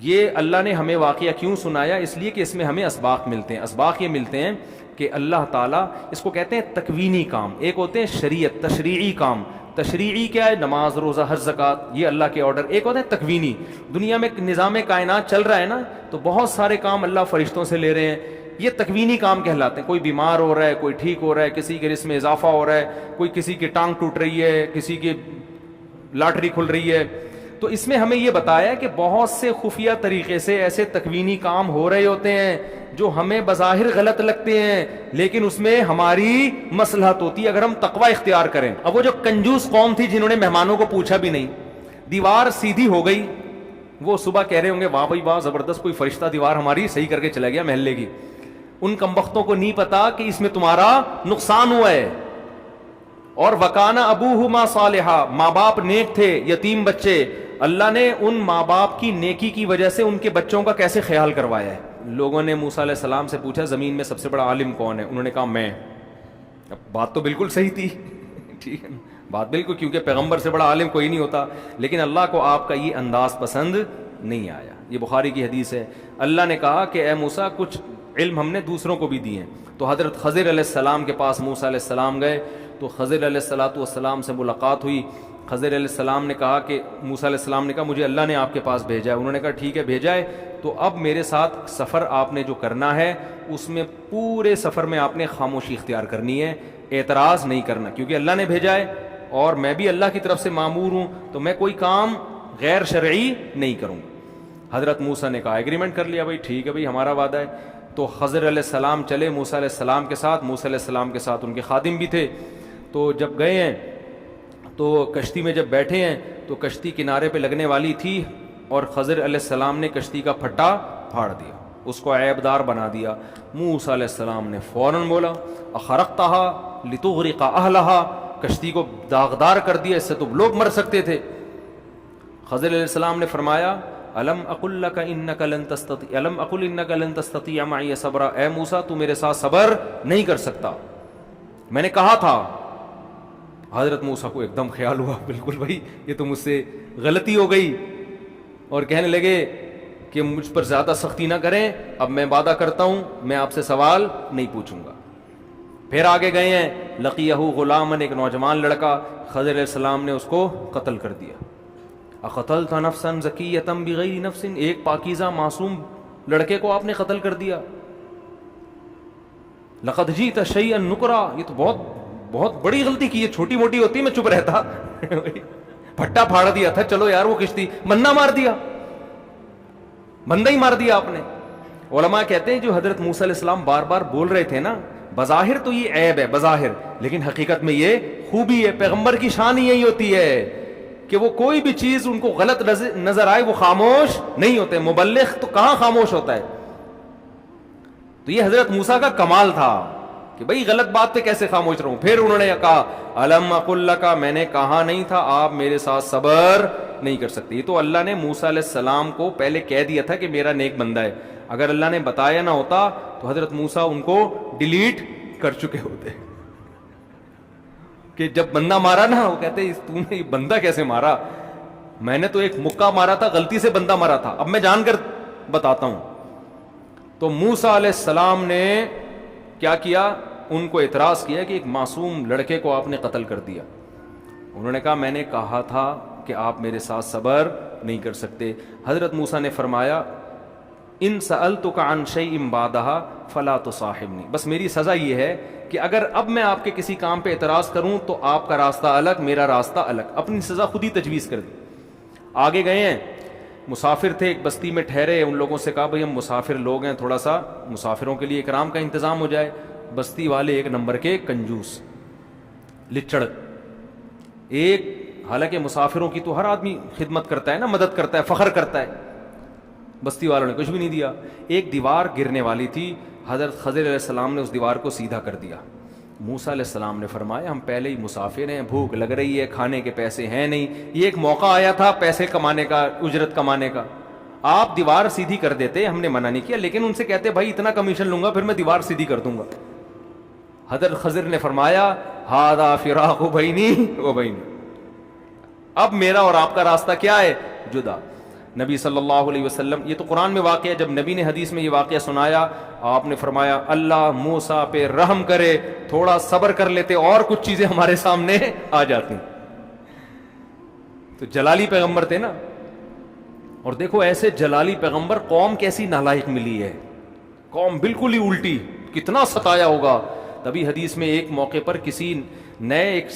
یہ اللہ نے ہمیں واقعہ کیوں سنایا؟ اس لیے کہ اس میں ہمیں اسباق ملتے ہیں. اسباق یہ ملتے ہیں کہ اللہ تعالیٰ، اس کو کہتے ہیں تکوینی کام. ایک ہوتے ہیں شریعت تشریعی کام. تشریعی کیا ہے؟ نماز، روزہ، حج، زکوٰۃ، یہ اللہ کے آرڈر. ایک ہوتے ہیں تکوینی. دنیا میں نظام کائنات چل رہا ہے نا، تو بہت سارے کام اللہ فرشتوں سے لے رہے ہیں، یہ تکوینی کام کہلاتے ہیں. کوئی بیمار ہو رہا ہے، کوئی ٹھیک ہو رہا ہے، کسی کے رزق میں اضافہ ہو رہا ہے، کوئی کسی کی ٹانگ ٹوٹ رہی ہے، کسی کی لاٹری کھل رہی ہے. تو اس میں ہمیں یہ بتایا کہ بہت سے خفیہ طریقے سے ایسے تکوینی کام ہو رہے ہوتے ہیں جو ہمیں بظاہر غلط لگتے ہیں، لیکن اس میں ہماری مصلحت ہوتی ہے اگر ہم تقوی اختیار کریں. اب وہ جو کنجوس قوم تھی جنہوں نے مہمانوں کو پوچھا بھی نہیں، دیوار سیدھی ہو گئی، وہ صبح کہہ رہے ہوں گے واہ بھائی واہ، زبردست، کوئی فرشتہ دیوار ہماری صحیح کر کے چلا گیا محلے کی. ان کمبختوں کو نہیں پتا کہ اس میں تمہارا نقصان ہوا ہے. اور وکانا ابوہما صالحا، ماں باپ نیک تھے، یتیم بچے، اللہ نے ان ماں باپ کی نیکی کی وجہ سے ان کے بچوں کا کیسے خیال کروایا ہے. لوگوں نے موسیٰ علیہ السلام سے پوچھا زمین میں سب سے بڑا عالم کون ہے؟ انہوں نے کہا میں. اب بات تو بالکل صحیح تھی ٹھیک ہے، بات بالکل، کیونکہ پیغمبر سے بڑا عالم کوئی نہیں ہوتا. لیکن اللہ کو آپ کا یہ انداز پسند نہیں آیا. یہ بخاری کی حدیث ہے. اللہ نے کہا کہ اے موسیٰ کچھ علم ہم نے دوسروں کو بھی دیے ہیں. تو حضرت خضر علیہ السلام کے پاس موسیٰ علیہ السلام گئے تو خضر علیہ السلام سے ملاقات ہوئی. خضر علیہ السلام نے کہا کہ موسیٰ علیہ السلام نے کہا مجھے اللہ نے آپ کے پاس بھیجا ہے. انہوں نے کہا ٹھیک ہے بھیجا ہے، تو اب میرے ساتھ سفر آپ نے جو کرنا ہے اس میں پورے سفر میں آپ نے خاموشی اختیار کرنی ہے، اعتراض نہیں کرنا، کیونکہ اللہ نے بھیجا ہے اور میں بھی اللہ کی طرف سے مامور ہوں، تو میں کوئی کام غیر شرعی نہیں کروں گا. حضرت موسیٰ نے کہا ایگریمنٹ کر لیا، بھائی ٹھیک ہے بھائی ہمارا وعدہ ہے. تو خضر علیہ السلام چلے موسیٰ علیہ السلام کے ساتھ. موسیٰ علیہ السلام کے ساتھ ان کے خادم بھی تھے. تو جب گئے ہیں تو کشتی میں جب بیٹھے ہیں تو کشتی کنارے پہ لگنے والی تھی اور خضر علیہ السلام نے کشتی کا پھٹا پھاڑ دیا، اس کو عیب دار بنا دیا. موسیٰ علیہ السلام نے فوراً بولا اخرقتها لتغرق اہلها، کشتی کو داغدار کر دیا، اس سے تو لوگ مر سکتے تھے. خضر علیہ السلام نے فرمایا الم اقل لک انک لن تستطیع، الم اقل انک لن تستطیع معی صبرا، اے موسیٰ تو میرے ساتھ صبر نہیں کر سکتا، میں نے کہا تھا. حضرت موسیٰ کو ایک دم خیال ہوا بالکل بھائی یہ تو مجھ سے غلطی ہو گئی، اور کہنے لگے کہ مجھ پر زیادہ سختی نہ کریں، اب میں وعدہ کرتا ہوں میں آپ سے سوال نہیں پوچھوں گا. پھر آگے گئے ہیں لقیہ غلامن، ایک نوجوان لڑکا، خضر علیہ السلام نے اس کو قتل کر دیا. اقتلت نفسا زکیۃ بغیر نفس، ایک پاکیزہ معصوم لڑکے کو آپ نے قتل کر دیا. لقد جئت شیئا نکرا، یہ تو بہت بڑی غلطی کی ہے، چھوٹی موٹی ہوتی میں چپ رہتا پھٹا پھاڑ دیا تھا، چلو یار وہ کشتی، بندہ مار دیا، بندہ ہی مار دیا آپ نے. علماء کہتے ہیں جو حضرت موسیٰ علیہ السلام بار بار بول رہے تھے نا، بظاہر تو یہ عیب ہے بظاہر، لیکن حقیقت میں یہ خوبی ہے. پیغمبر کی شان ہی یہی ہوتی ہے کہ وہ کوئی بھی چیز ان کو غلط نظر آئے وہ خاموش نہیں ہوتے. مبلغ تو کہاں خاموش ہوتا ہے. تو یہ حضرت موسیٰ کا کمال تھا کہ بھئی غلط بات پہ کیسے خاموش رہوں. پھر انہوں نے کہا الم اقل لک، میں نے کہا نہیں تھا آپ میرے ساتھ صبر نہیں کر سکتے. تو اللہ نے موسیٰ علیہ السلام کو پہلے کہہ دیا تھا کہ میرا نیک بندہ ہے، اگر اللہ نے بتایا نہ ہوتا تو حضرت موسیٰ ان کو ڈیلیٹ کر چکے ہوتے. کہ جب بندہ مارا نا وہ کہتے تو نے یہ بندہ کیسے مارا، میں نے تو ایک مکہ مارا تھا، غلطی سے بندہ مارا تھا، اب میں جان کر بتاتا ہوں. تو موسیٰ علیہ السلام نے کیا کیا، ان کو اعتراض کیا کہ ایک معصوم لڑکے کو آپ نے قتل کر دیا. انہوں نے کہا میں نے کہا تھا کہ آپ میرے ساتھ صبر نہیں کر سکتے. حضرت موسیٰ نے فرمایا ان سألتک عن شیء بعدہا فلا تصاحبنی، بس میری سزا یہ ہے کہ اگر اب میں آپ کے کسی کام پہ اعتراض کروں تو آپ کا راستہ الگ میرا راستہ الگ. اپنی سزا خود ہی تجویز کر دی. آگے گئے ہیں، مسافر تھے ایک بستی میں ٹھہرے، ان لوگوں سے کہا بھئی ہم مسافر لوگ ہیں، تھوڑا سا مسافروں کے لیے اکرام کا انتظام ہو جائے. بستی والے ایک نمبر کے کنجوس لچڑ، ایک حالانکہ مسافروں کی تو ہر آدمی خدمت کرتا ہے نا، مدد کرتا ہے، فخر کرتا ہے، بستی والوں نے کچھ بھی نہیں دیا. ایک دیوار گرنے والی تھی، حضرت خضر علیہ السلام نے اس دیوار کو سیدھا کر دیا. موسیٰ علیہ السلام نے فرمایا ہم پہلے ہی مسافر ہیں، بھوک لگ رہی ہے، کھانے کے پیسے ہیں نہیں، یہ ایک موقع آیا تھا پیسے کمانے کا، اجرت کمانے کا، آپ دیوار سیدھی کر دیتے، ہم نے منع نہیں کیا، لیکن ان سے کہتے بھائی اتنا کمیشن لوں گا پھر میں دیوار سیدھی کر دوں گا. حضرت خضر نے فرمایا ھذا فراق بینی و بینک، اب میرا اور آپ کا راستہ کیا ہے، جدا. نبی صلی اللہ علیہ وسلم، یہ تو قرآن میں واقعہ ہے، جب نبی نے حدیث میں یہ واقعہ سنایا آپ نے فرمایا اللہ موسیٰ پہ رحم کرے، تھوڑا صبر کر لیتے اور کچھ چیزیں ہمارے سامنے آ جاتی۔ تو جلالی پیغمبر تھے نا، اور دیکھو ایسے جلالی پیغمبر قوم کیسی نالائق ملی ہے، قوم بالکل ہی الٹی، کتنا ستایا ہوگا۔ تبھی حدیث میں ایک موقع پر کسی نئے ایک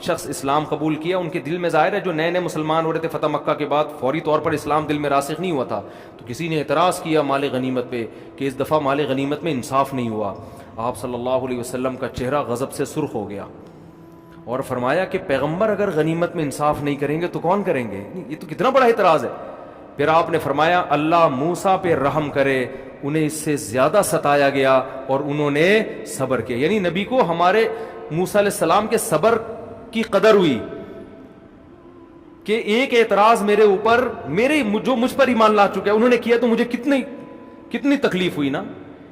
شخص اسلام قبول کیا، ان کے دل میں ظاہر ہے جو نئے نئے مسلمان ہو رہے تھے فتح مکہ کے بعد، فوری طور پر اسلام دل میں راسخ نہیں ہوا تھا، تو کسی نے اعتراض کیا مال غنیمت پہ کہ اس دفعہ مال غنیمت میں انصاف نہیں ہوا۔ آپ صلی اللہ علیہ وسلم کا چہرہ غضب سے سرخ ہو گیا اور فرمایا کہ پیغمبر اگر غنیمت میں انصاف نہیں کریں گے تو کون کریں گے؟ یہ تو کتنا بڑا اعتراض ہے۔ پھر آپ نے فرمایا اللہ موسیٰ پہ رحم کرے، انہیں اس سے زیادہ ستایا گیا اور انہوں نے صبر کیا۔ یعنی نبی کو ہمارے موسیٰ علیہ السلام کے صبر کی قدر ہوئی کہ ایک اعتراض میرے اوپر، جو مجھ پر ایمان لا چکے انہوں نے کیا تو مجھے کتنی تکلیف ہوئی نا۔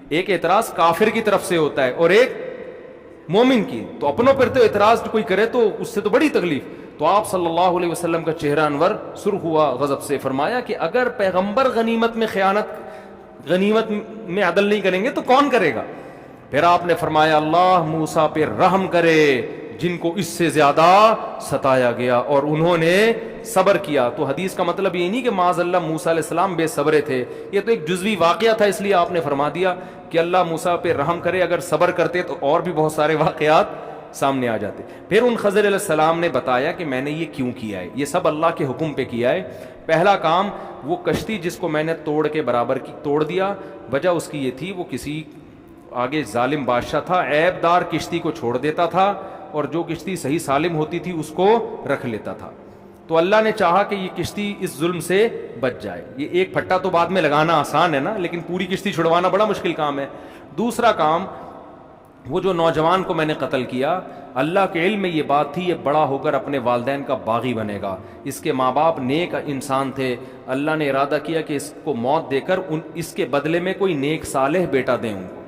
ایک اعتراض کافر کی طرف سے ہوتا ہے اور ایک مومن کی، تو اپنوں پر تو اعتراض کوئی کرے تو اس سے تو بڑی تکلیف۔ تو آپ صلی اللہ علیہ وسلم کا چہرہ انور سرخ ہوا غضب سے، فرمایا کہ اگر پیغمبر غنیمت میں عدل نہیں کریں گے تو کون کرے گا؟ پھر آپ نے فرمایا اللہ موسیٰ پہ رحم کرے جن کو اس سے زیادہ ستایا گیا اور انہوں نے صبر کیا۔ تو حدیث کا مطلب یہ نہیں کہ معاذ اللہ موسیٰ علیہ السلام بے صبرے تھے، یہ تو ایک جزوی واقعہ تھا، اس لیے آپ نے فرما دیا کہ اللہ موسیٰ پہ رحم کرے، اگر صبر کرتے تو اور بھی بہت سارے واقعات سامنے آ جاتے۔ پھر ان خضر علیہ السلام نے بتایا کہ میں نے یہ کیوں کیا ہے، یہ سب اللہ کے حکم پہ کیا ہے۔ پہلا کام، وہ کشتی جس کو میں نے توڑ کے برابر کی توڑ دیا، وجہ اس کی یہ تھی وہ کسی آگے ظالم بادشاہ تھا، عیب دار کشتی کو چھوڑ دیتا تھا اور جو کشتی صحیح سالم ہوتی تھی اس کو رکھ لیتا تھا۔ تو اللہ نے چاہا کہ یہ کشتی اس ظلم سے بچ جائے۔ یہ ایک پھٹا تو بعد میں لگانا آسان ہے نا، لیکن پوری کشتی چھڑوانا بڑا مشکل کام ہے۔ دوسرا کام، وہ جو نوجوان کو میں نے قتل کیا، اللہ کے علم میں یہ بات تھی یہ بڑا ہو کر اپنے والدین کا باغی بنے گا، اس کے ماں باپ نیک انسان تھے، اللہ نے ارادہ کیا کہ اس کو موت دے کر اس کے بدلے میں کوئی نیک صالح بیٹا دیں ان کو،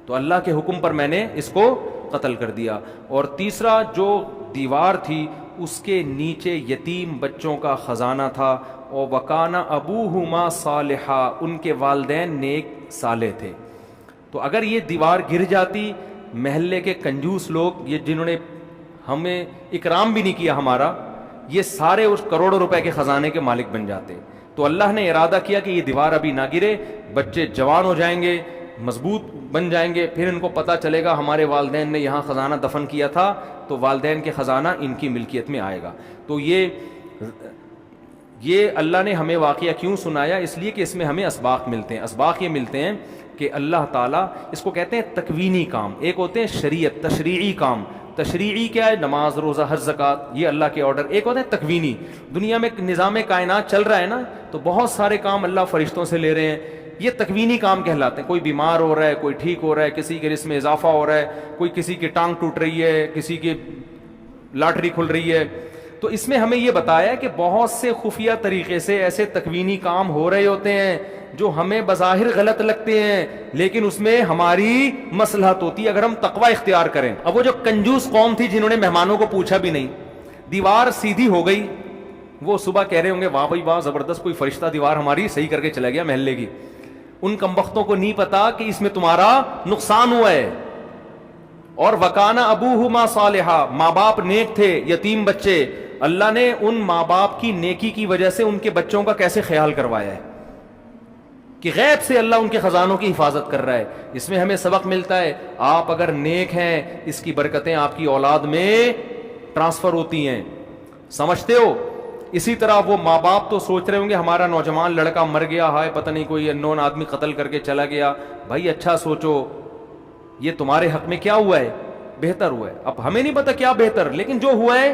تو اللہ کے حکم پر میں نے اس کو قتل کر دیا۔ اور تیسرا، جو دیوار تھی اس کے نیچے یتیم بچوں کا خزانہ تھا، اور وکانا ابوہما صالحا، ان کے والدین نیک صالح تھے۔ تو اگر یہ دیوار گر جاتی، محلے کے کنجوس لوگ، یہ جنہوں نے ہمیں اکرام بھی نہیں کیا ہمارا، یہ سارے اس کروڑوں روپے کے خزانے کے مالک بن جاتے۔ تو اللہ نے ارادہ کیا کہ یہ دیوار ابھی نہ گرے، بچے جوان ہو جائیں گے، مضبوط بن جائیں گے، پھر ان کو پتہ چلے گا ہمارے والدین نے یہاں خزانہ دفن کیا تھا، تو والدین کے خزانہ ان کی ملکیت میں آئے گا۔ تو یہ اللہ نے ہمیں واقعہ کیوں سنایا؟ اس لیے کہ اس میں ہمیں اسباق ملتے ہیں۔ اسباق یہ ملتے ہیں کہ اللہ تعالیٰ، اس کو کہتے ہیں تکوینی کام، ایک ہوتے ہیں شریعت تشریعی کام۔ تشریعی کیا ہے؟ نماز، روزہ، حج، زکوٰۃ، یہ اللہ کے آرڈر۔ ایک ہوتے ہیں تکوینی، دنیا میں نظام کائنات چل رہا ہے نا، تو بہت سارے کام اللہ فرشتوں سے لے رہے ہیں، یہ تکوینی کام کہلاتے ہیں۔ کوئی بیمار ہو رہا ہے، کوئی ٹھیک ہو رہا ہے، کسی کے رزق میں اضافہ ہو رہا ہے، کوئی کسی کی ٹانگ ٹوٹ رہی ہے، کسی کی لاٹری کھل رہی ہے، تو اس میں ہمیں یہ بتایا کہ بہت سے خفیہ طریقے سے ایسے تکوینی کام ہو رہے ہوتے ہیں جو ہمیں بظاہر غلط لگتے ہیں، لیکن اس میں ہماری مصلحت ہوتی ہے اگر ہم تقوی اختیار کریں۔ اب وہ جو کنجوس قوم تھی جنہوں نے مہمانوں کو پوچھا بھی نہیں، دیوار سیدھی ہو گئی، وہ صبح کہہ رہے ہوں گے واہ بھائی واہ، زبردست، کوئی فرشتہ دیوار ہماری صحیح کر کے چلا گیا محلے کی۔ ان کمبختوں کو نہیں پتا کہ اس میں تمہارا نقصان ہوا ہے۔ اور وکانا ابوہما صالحا، ماں باپ نیک تھے، یتیم بچے، اللہ نے ان ماں باپ کی نیکی کی وجہ سے ان کے بچوں کا کیسے خیال کروایا ہے کہ غیب سے اللہ ان کے خزانوں کی حفاظت کر رہا ہے۔ اس میں ہمیں سبق ملتا ہے، آپ اگر نیک ہیں اس کی برکتیں آپ کی اولاد میں ٹرانسفر ہوتی ہیں، سمجھتے ہو؟ اسی طرح وہ ماں باپ تو سوچ رہے ہوں گے ہمارا نوجوان لڑکا مر گیا، ہائے پتہ نہیں کوئی انون آدمی قتل کر کے چلا گیا، بھائی اچھا سوچو یہ تمہارے حق میں کیا ہوا ہے، بہتر ہوا ہے۔ اب ہمیں نہیں پتا کیا بہتر، لیکن جو ہوا ہے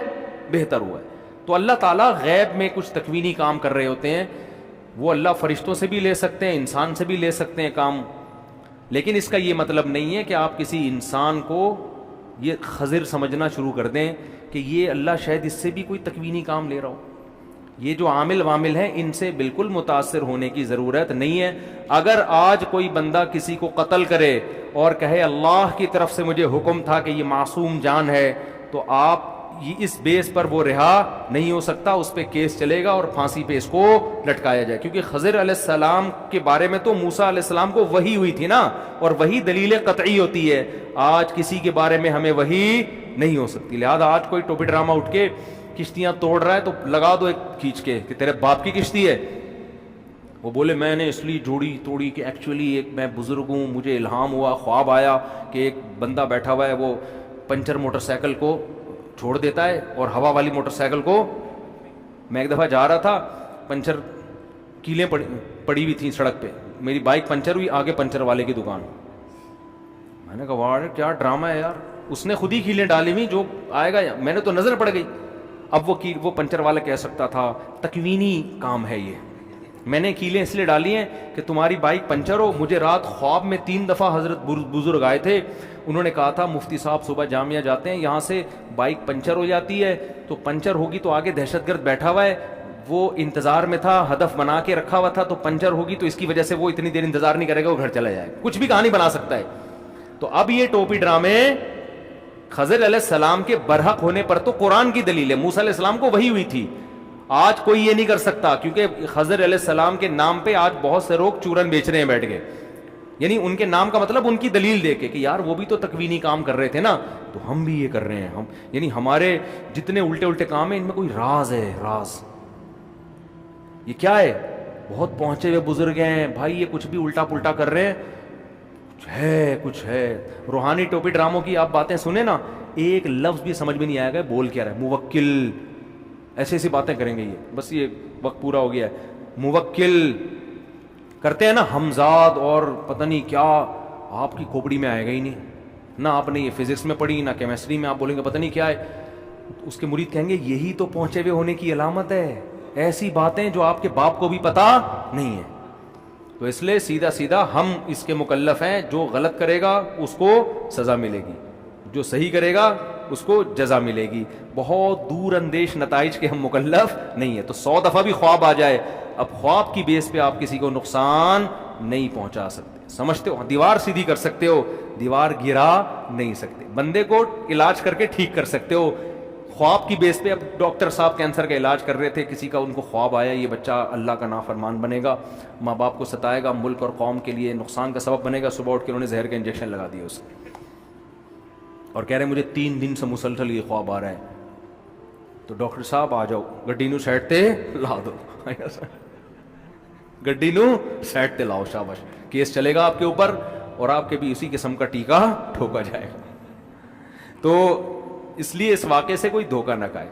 بہتر ہوا ہے۔ تو اللہ تعالیٰ غیب میں کچھ تکوینی کام کر رہے ہوتے ہیں، وہ اللہ فرشتوں سے بھی لے سکتے ہیں، انسان سے بھی لے سکتے ہیں کام، لیکن اس کا یہ مطلب نہیں ہے کہ آپ کسی انسان کو یہ خضر سمجھنا شروع کر دیں کہ یہ اللہ شاید اس سے بھی کوئی تکوینی کام لے رہا ہو۔ یہ جو عامل وامل ہیں ان سے بالکل متاثر ہونے کی ضرورت نہیں ہے۔ اگر آج کوئی بندہ کسی کو قتل کرے اور کہے اللہ کی طرف سے مجھے حکم تھا کہ یہ معصوم جان ہے، تو آپ اس بیس پر وہ رہا نہیں ہو سکتا, اس پہ کیس چلے گا اور پھانسی پہ اس کو لٹکایا جائے, کیونکہ خضر علیہ السلام کے بارے میں تو موسیٰ علیہ السلام کو وحی ہوئی تھی نا, اور وہی دلیل قطعی ہوتی ہے. آج کسی کے بارے میں ہمیں وحی نہیں ہو سکتی, لہذا آج کوئی ٹوپی ڈرامہ اٹھ کے کشتیاں توڑ رہا ہے تو لگا دو ایک کھینچ کے کہ تیرے باپ کی کشتی ہے. وہ بولے میں نے اس لیے جوڑی توڑی کہ ایکچولی ایک میں بزرگ ہوں, مجھے الہام ہوا, خواب آیا کہ ایک بندہ بیٹھا ہوا ہے, وہ پنچر موٹر سائیکل کو چھوڑ دیتا ہے اور ہوا والی موٹر سائیکل کو, میں ایک دفعہ جا رہا تھا, پنچر کیلیں پڑی ہوئی تھیں سڑک پہ, میری بائک پنچر ہوئی, آگے پنچر والے کی دکان. میں نے کہا واہ کیا ڈرامہ ہے یار, اس نے خود ہی کیلیں ڈالی ہوئی, جو آئے گا میں نے تو نظر پڑ گئی. اب وہ پنچر والا کہہ سکتا تھا تکوینی کام ہے یہ, میں نے کیلیں اس لیے ڈالی ہیں کہ تمہاری بائک پنچر ہو. مجھے رات خواب میں 3 دفعہ حضرت بزرگ آئے تھے, انہوں نے کہا تھا مفتی صاحب صبح جامعہ جاتے ہیں, یہاں سے بائک پنچر ہو جاتی ہے تو پنچر ہوگی تو آگے دہشت گرد بیٹھا ہوا ہے, وہ انتظار میں تھا, ہدف بنا کے رکھا ہوا تھا, تو پنچر ہوگی تو اس کی وجہ سے وہ اتنی دیر انتظار نہیں کرے گا, وہ گھر چلا جائے گا. کچھ بھی کہانی بنا سکتا ہے. تو اب یہ ٹوپی ڈرامے خضر علیہ السلام کے برحق ہونے پر تو قرآن کی دلیل ہے, موسیٰ علیہ السلام کو وحی ہوئی تھی. آج کوئی یہ نہیں کر سکتا, کیونکہ خضر علیہ السلام کے نام پہ آج بہت سے لوگ چورن بیچ رہے ہیں بیٹھ کے, یعنی ان کے نام کا مطلب ان کی دلیل دے کے کہ یار وہ بھی تو تکوینی کام کر رہے تھے نا, تو ہم بھی یہ کر رہے ہیں. ہم یعنی ہمارے جتنے الٹے الٹے کام ہیں ان میں کوئی راز ہے, راز یہ کیا ہے, بہت پہنچے ہوئے بزرگ ہیں بھائی, یہ کچھ بھی الٹا پلٹا کر رہے ہیں, کچھ ہے. روحانی ٹوپی ڈراموں کی آپ باتیں سنیں نا, ایک لفظ بھی سمجھ میں نہیں آئے گا بول کیا رہا ہے. موکل, ایسی ایسی باتیں کریں گے یہ, بس یہ وقت پورا ہو گیا ہے. موکل کرتے ہیں نا ہمزاد اور پتہ نہیں کیا, آپ کی کھوپڑی میں آئے گا ہی نہیں, نہ آپ نے یہ فزکس میں پڑھی نہ کیمسٹری میں, آپ بولیں گے پتہ نہیں کیا ہے. اس کے مرید کہیں گے یہی تو پہنچے ہوئے ہونے کی علامت ہے, ایسی باتیں جو آپ کے باپ کو بھی پتہ نہیں ہے. تو اس لیے سیدھا ہم اس کے مکلف ہیں, جو غلط کرے گا اس کو سزا ملے گی, جو صحیح کرے گا اس کو جزا ملے گی. بہت دور اندیش نتائج کے ہم مکلف نہیں ہے. تو 100 دفعہ بھی خواب آ جائے, اب خواب کی بیس پہ آپ کسی کو نقصان نہیں پہنچا سکتے. سمجھتے ہو, دیوار سیدھی کر سکتے ہو, دیوار گرا نہیں سکتے. بندے کو علاج کر کے ٹھیک کر سکتے ہو. خواب کی بیس پہ, اب ڈاکٹر صاحب کینسر کا علاج کر رہے تھے, کسی کا ان کو خواب آیا یہ بچہ اللہ کا نافرمان بنے گا, ماں باپ کو ستائے گا, ملک اور قوم کے لیے نقصان کا سبب بنے گا. صبح اٹھ کے انہوں نے زہر کا انجیکشن لگا دیا اسے, اور کہہ رہے ہیں مجھے 3 دن سے مسلسل یہ خواب آ رہا ہے. تو ڈاکٹر صاحب آ جاؤ, گڈی نو سائڈ تے لا دو, گڈی نو سائڈ تے لاؤ, شاباش, کیس چلے گا آپ کے اوپر اور آپ کے بھی اسی قسم کا ٹیکا ٹھوکا جائے گا. تو اس لیے اس واقعے سے کوئی دھوکہ نہ کھائے.